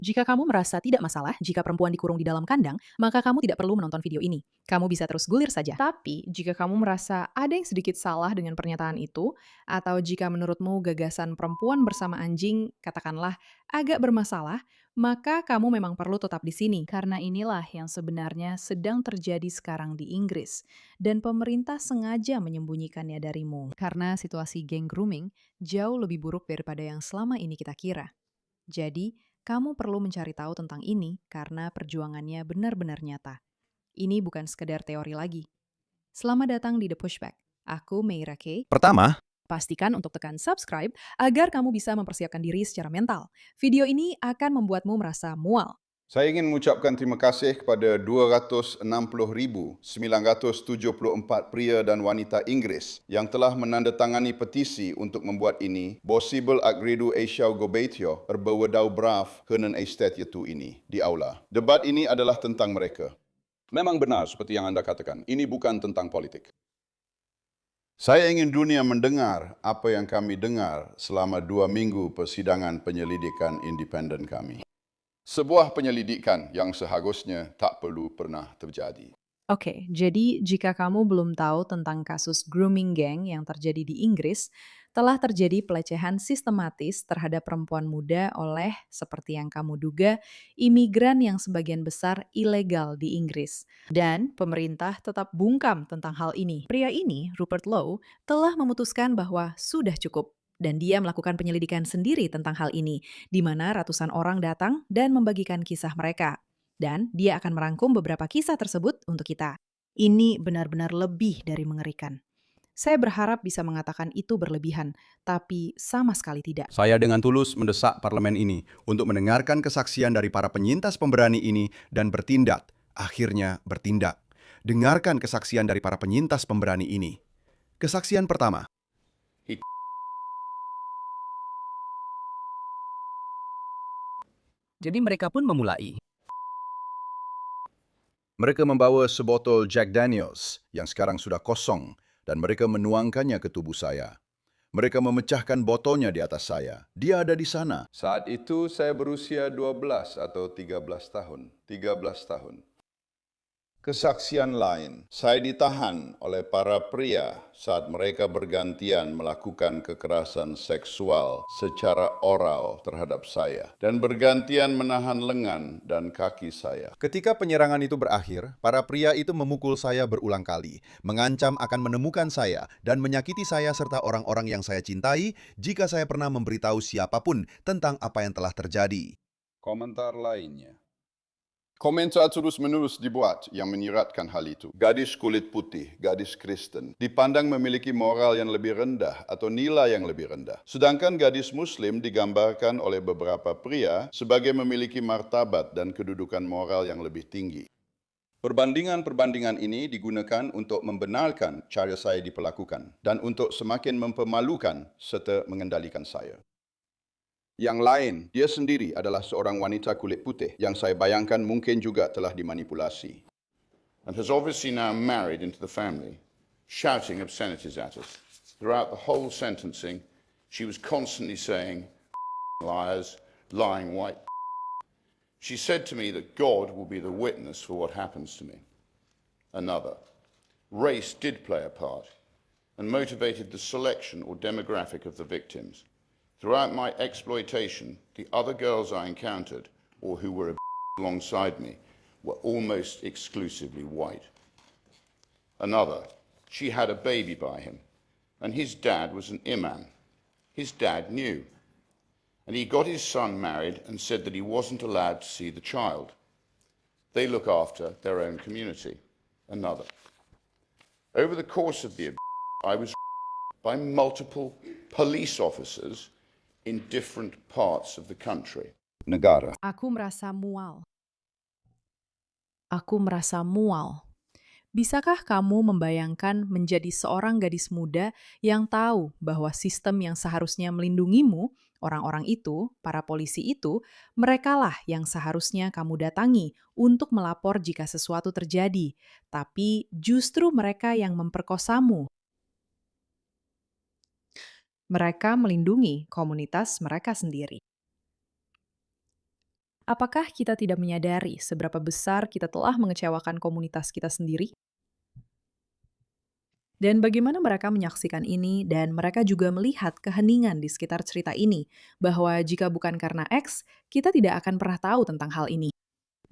Jika kamu merasa tidak masalah jika perempuan dikurung di dalam kandang, maka kamu tidak perlu menonton video ini. Kamu bisa terus gulir saja. Tapi, jika kamu merasa ada yang sedikit salah dengan pernyataan itu, atau jika menurutmu gagasan perempuan bersama anjing, katakanlah, agak bermasalah, maka kamu memang perlu tetap di sini. Karena inilah yang sebenarnya sedang terjadi sekarang di Inggris. Dan pemerintah sengaja menyembunyikannya darimu. Karena situasi geng grooming jauh lebih buruk daripada yang selama ini kita kira. Jadi, kamu perlu mencari tahu tentang ini karena perjuangannya benar-benar nyata. Ini bukan sekedar teori lagi. Selamat datang di The Pushback. Aku Meira Kay. Pertama, Pastikan untuk tekan subscribe agar kamu bisa mempersiapkan diri secara mental. Video ini akan membuatmu merasa mual. Saya ingin mengucapkan terima kasih kepada 260,974 pria dan wanita Inggeris yang telah menandatangani petisi untuk membuat ini Possible Agredu Asia Gobeitio Erbawedau Brav Henen Estet Yetu ini di aula. Debat ini adalah tentang mereka. Memang benar seperti yang Anda katakan, ini bukan tentang politik. Saya ingin dunia mendengar apa yang kami dengar selama 2 minggu persidangan penyelidikan independen kami. Sebuah penyelidikan yang seharusnya tak perlu pernah terjadi. Oke, jadi jika kamu belum tahu tentang kasus grooming gang yang terjadi di Inggris, telah terjadi pelecehan sistematis terhadap perempuan muda oleh, seperti yang kamu duga, imigran yang sebagian besar ilegal di Inggris. Dan pemerintah tetap bungkam tentang hal ini. Pria ini, Rupert Lowe, telah memutuskan bahwa sudah cukup. Dan dia melakukan penyelidikan sendiri tentang hal ini, di mana ratusan orang datang dan membagikan kisah mereka. Dan dia akan merangkum beberapa kisah tersebut untuk kita. Ini benar-benar lebih dari mengerikan. Saya berharap bisa mengatakan itu berlebihan, tapi sama sekali tidak. saya dengan tulus mendesak parlemen ini untuk mendengarkan kesaksian dari para penyintas pemberani ini dan bertindak, akhirnya bertindak. Dengarkan kesaksian dari para penyintas pemberani ini. Kesaksian pertama. Jadi mereka pun memulai. Mereka membawa sebotol Jack Daniels yang sekarang sudah kosong dan mereka menuangkannya ke tubuh saya. Mereka memecahkan botolnya di atas saya. Dia ada di sana. Saat itu saya berusia 12 atau 13 tahun. 13 tahun. Kesaksian lain, saya ditahan oleh para pria saat mereka bergantian melakukan kekerasan seksual secara oral terhadap saya dan bergantian menahan lengan dan kaki saya. Ketika penyerangan itu berakhir, para pria itu memukul saya berulang kali, mengancam akan menemukan saya dan menyakiti saya serta orang-orang yang saya cintai jika saya pernah memberitahu siapapun tentang apa yang telah terjadi. Komentar lainnya. Komentar terus-menerus dibuat yang menyiratkan hal itu. Gadis kulit putih, gadis Kristen, dipandang memiliki moral yang lebih rendah atau nilai yang lebih rendah. Sedangkan gadis Muslim digambarkan oleh beberapa pria sebagai memiliki martabat dan kedudukan moral yang lebih tinggi. Perbandingan-perbandingan ini digunakan untuk membenarkan cara saya diperlakukan dan untuk semakin mempermalukan serta mengendalikan saya. Yang lain, dia sendiri adalah seorang wanita kulit putih yang saya bayangkan mungkin juga telah dimanipulasi. And has obviously now married into the family, shouting obscenities at us. Throughout the whole sentencing, she was constantly saying, liars, lying white. She said to me that God will be the witness for what happens to me. Another, race did play a part and motivated the selection or demographic of the victims. Throughout my exploitation, the other girls I encountered, or who were alongside me, were almost exclusively white. Another, she had a baby by him, and his dad was an imam. His dad knew, and he got his son married and said that he wasn't allowed to see the child. They look after their own community. Another. Over the course of the I was by multiple police officers in different parts of the country. Negara. Aku merasa mual. Aku merasa mual. Bisakah kamu membayangkan menjadi seorang gadis muda yang tahu bahwa sistem yang seharusnya melindungimu, orang-orang itu, para polisi itu, merekalah yang seharusnya kamu datangi untuk melapor jika sesuatu terjadi, tapi justru mereka yang memperkosamu. Mereka melindungi komunitas mereka sendiri. Apakah kita tidak menyadari seberapa besar kita telah mengecewakan komunitas kita sendiri? Dan bagaimana mereka menyaksikan ini dan mereka juga melihat keheningan di sekitar cerita ini, bahwa jika bukan karena X, kita tidak akan pernah tahu tentang hal ini.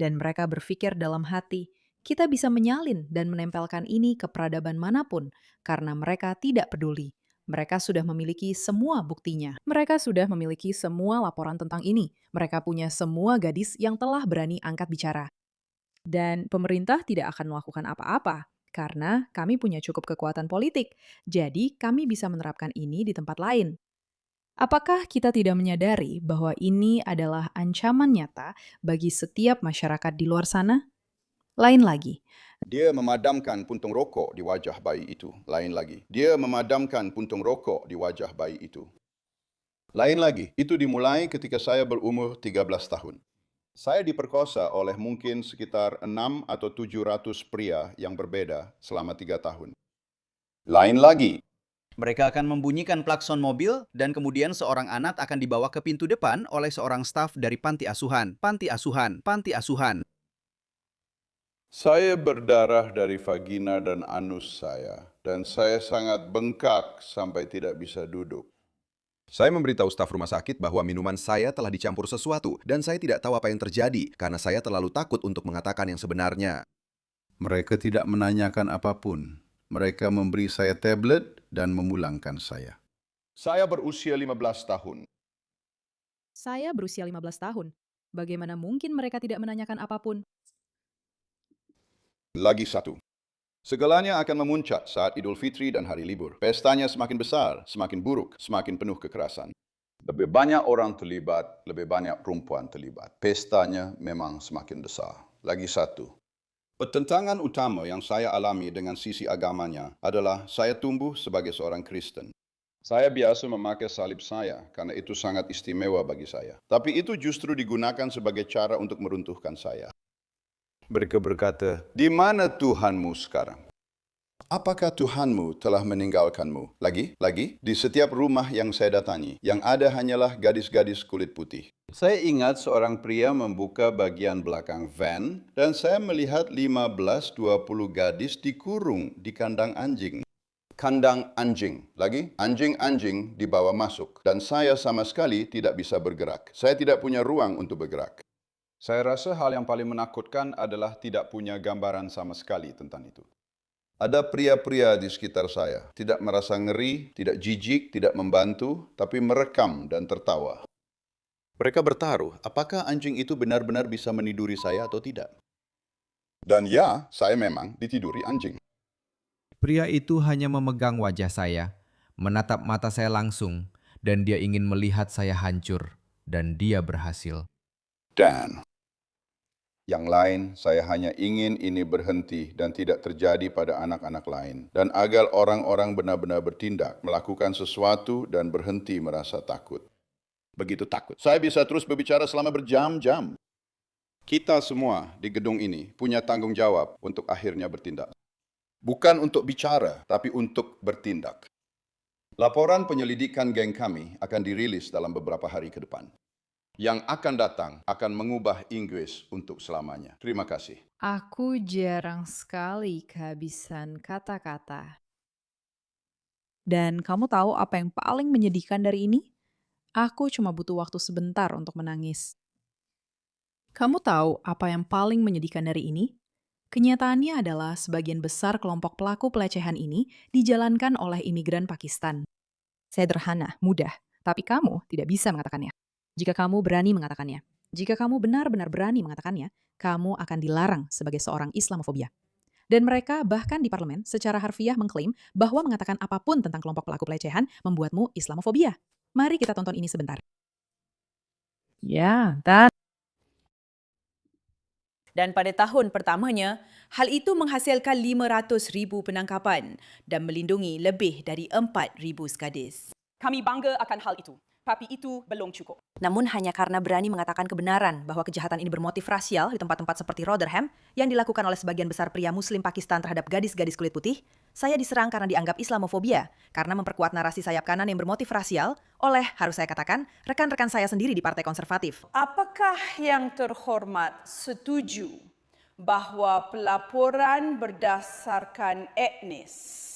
Dan mereka berpikir dalam hati, kita bisa menyalin dan menempelkan ini ke peradaban manapun, karena mereka tidak peduli. Mereka sudah memiliki semua buktinya. Mereka sudah memiliki semua laporan tentang ini. Mereka punya semua gadis yang telah berani angkat bicara. Dan pemerintah tidak akan melakukan apa-apa, karena kami punya cukup kekuatan politik. Jadi kami bisa menerapkan ini di tempat lain. Apakah kita tidak menyadari bahwa ini adalah ancaman nyata bagi setiap masyarakat di luar sana? Lain lagi, Dia memadamkan puntung rokok di wajah bayi itu. Lain lagi. Dia memadamkan puntung rokok di wajah bayi itu. Lain lagi. Itu dimulai ketika saya berumur 13 tahun. Saya diperkosa oleh mungkin sekitar 6 atau 700 pria yang berbeda selama 3 tahun. Lain lagi. Mereka akan membunyikan klakson mobil dan kemudian seorang anak akan dibawa ke pintu depan oleh seorang staf dari panti asuhan, panti asuhan, panti asuhan. Saya berdarah dari vagina dan anus saya, dan saya sangat bengkak sampai tidak bisa duduk. Saya memberitahu staf rumah sakit bahwa minuman saya telah dicampur sesuatu dan saya tidak tahu apa yang terjadi karena saya terlalu takut untuk mengatakan yang sebenarnya. Mereka tidak menanyakan apapun. Mereka memberi saya tablet dan memulangkan saya. Saya berusia 15 tahun. saya berusia 15 tahun. Bagaimana mungkin mereka tidak menanyakan apapun? Lagi satu. Segalanya akan memuncak saat Idul Fitri dan hari libur. Pestanya semakin besar, semakin buruk, semakin penuh kekerasan. Lebih banyak orang terlibat, lebih banyak perempuan terlibat. Pestanya memang semakin besar. Lagi satu. Pertentangan utama yang saya alami dengan sisi agamanya adalah saya tumbuh sebagai seorang Kristen. Saya biasa memakai salib saya karena itu sangat istimewa bagi saya. Tapi itu justru digunakan sebagai cara untuk meruntuhkan saya. Mereka berkata, "Di mana Tuhanmu sekarang? Apakah Tuhanmu telah meninggalkanmu?" Lagi, di setiap rumah yang saya datangi, yang ada hanyalah gadis-gadis kulit putih. Saya ingat seorang pria membuka bagian belakang van, dan saya melihat 15-20 gadis dikurung di kandang anjing. Kandang anjing. Lagi, anjing-anjing dibawa masuk. Dan saya sama sekali tidak bisa bergerak. Saya tidak punya ruang untuk bergerak. Saya rasa hal yang paling menakutkan adalah tidak punya gambaran sama sekali tentang itu. Ada pria-pria di sekitar saya, tidak merasa ngeri, tidak jijik, tidak membantu, tapi merekam dan tertawa. Mereka bertaruh, apakah anjing itu benar-benar bisa meniduri saya atau tidak? Dan ya, saya memang ditiduri anjing. Pria itu hanya memegang wajah saya, menatap mata saya langsung, dan dia ingin melihat saya hancur, dan dia berhasil. Dan yang lain, saya hanya ingin ini berhenti dan tidak terjadi pada anak-anak lain. Dan agar orang-orang benar-benar bertindak, melakukan sesuatu dan berhenti merasa takut. Begitu takut. Saya bisa terus berbicara selama berjam-jam. Kita semua di gedung ini punya tanggung jawab untuk akhirnya bertindak. Bukan untuk bicara, tapi untuk bertindak. Laporan penyelidikan geng kami akan dirilis dalam beberapa hari ke depan. Yang akan datang akan mengubah Inggris untuk selamanya. Terima kasih. Aku jarang sekali kehabisan kata-kata. Dan kamu tahu apa yang paling menyedihkan dari ini? Aku cuma butuh waktu sebentar untuk menangis. Kamu tahu apa yang paling menyedihkan dari ini? Kenyataannya adalah sebagian besar kelompok pelaku pelecehan ini dijalankan oleh imigran Pakistan. Sederhana, mudah, tapi kamu tidak bisa mengatakannya. Jika kamu berani mengatakannya, jika kamu benar-benar berani mengatakannya, kamu akan dilarang sebagai seorang Islamofobia. Dan mereka bahkan di parlemen secara harfiah mengklaim bahwa mengatakan apapun tentang kelompok pelaku pelecehan membuatmu Islamofobia. Mari kita tonton ini sebentar. Dan pada tahun pertamanya, hal itu menghasilkan 500,000 penangkapan dan melindungi lebih dari 4,000 gadis. Kami bangga akan hal itu. Tapi itu belum cukup. Namun hanya karena berani mengatakan kebenaran bahwa kejahatan ini bermotif rasial di tempat-tempat seperti Rotherham yang dilakukan oleh sebagian besar pria Muslim Pakistan terhadap gadis-gadis kulit putih, saya diserang karena dianggap Islamofobia karena memperkuat narasi sayap kanan yang bermotif rasial oleh, harus saya katakan, rekan-rekan saya sendiri di Partai Konservatif. Apakah yang terhormat setuju bahwa pelaporan berdasarkan etnis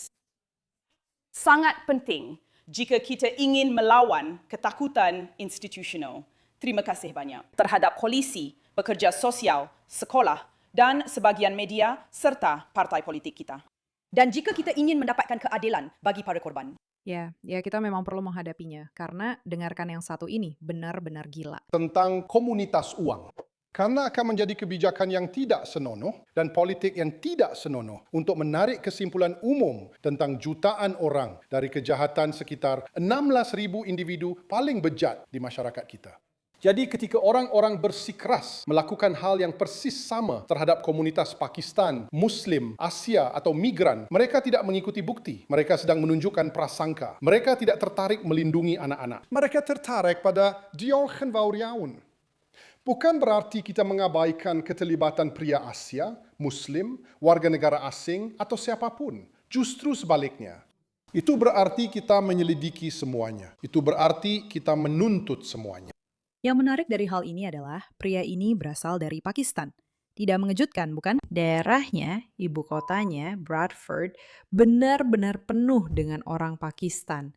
sangat penting jika kita ingin melawan ketakutan institusional? Terima kasih banyak. Terhadap polisi, pekerja sosial, sekolah, dan sebagian media serta partai politik kita. Dan jika kita ingin mendapatkan keadilan bagi para korban. Ya kita memang perlu menghadapinya, karena dengarkan yang satu ini, benar-benar gila. Tentang komunitas uang. Karena akan menjadi kebijakan yang tidak senonoh dan politik yang tidak senonoh untuk menarik kesimpulan umum tentang jutaan orang dari kejahatan sekitar 16,000 individu paling bejat di masyarakat kita. Jadi ketika orang-orang bersikeras melakukan hal yang persis sama terhadap komunitas Pakistan, Muslim, Asia atau migran, mereka tidak mengikuti bukti. Mereka sedang menunjukkan prasangka. Mereka tidak tertarik melindungi anak-anak. Mereka tertarik pada diolchen vauriaun. Bukan berarti kita mengabaikan keterlibatan pria Asia, Muslim, warga negara asing, atau siapapun. Justru sebaliknya. Itu berarti kita menyelidiki semuanya. Itu berarti kita menuntut semuanya. Yang menarik dari hal ini adalah pria ini berasal dari Pakistan. Tidak mengejutkan, bukan? Daerahnya, ibu kotanya, Bradford, benar-benar penuh dengan orang Pakistan.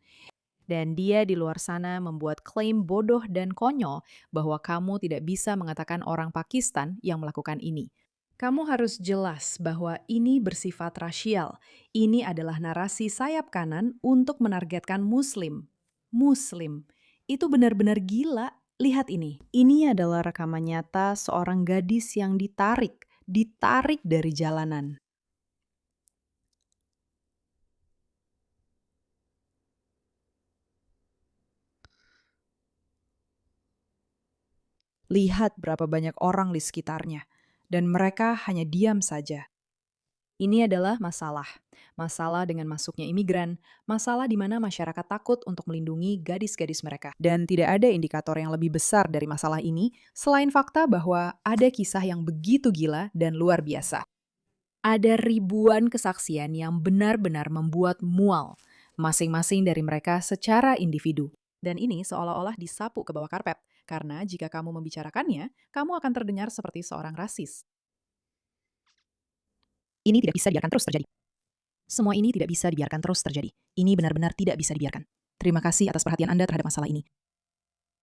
Dan dia di luar sana membuat klaim bodoh dan konyol bahwa kamu tidak bisa mengatakan orang Pakistan yang melakukan ini. Kamu harus jelas bahwa ini bersifat rasial. Ini adalah narasi sayap kanan untuk menargetkan Muslim. Muslim. Itu benar-benar gila. Lihat ini. Ini adalah rekaman nyata seorang gadis yang ditarik dari jalanan. Lihat berapa banyak orang di sekitarnya, dan mereka hanya diam saja. Ini adalah masalah. Masalah dengan masuknya imigran, masalah di mana masyarakat takut untuk melindungi gadis-gadis mereka. Dan tidak ada indikator yang lebih besar dari masalah ini, selain fakta bahwa ada kisah yang begitu gila dan luar biasa. Ada ribuan kesaksian yang benar-benar membuat mual, masing-masing dari mereka secara individu. Dan ini seolah-olah disapu ke bawah karpet. Karena jika kamu membicarakannya, kamu akan terdengar seperti seorang rasis. Ini tidak bisa dibiarkan terus terjadi. Semua ini tidak bisa dibiarkan terus terjadi. Ini benar-benar tidak bisa dibiarkan. Terima kasih atas perhatian Anda terhadap masalah ini.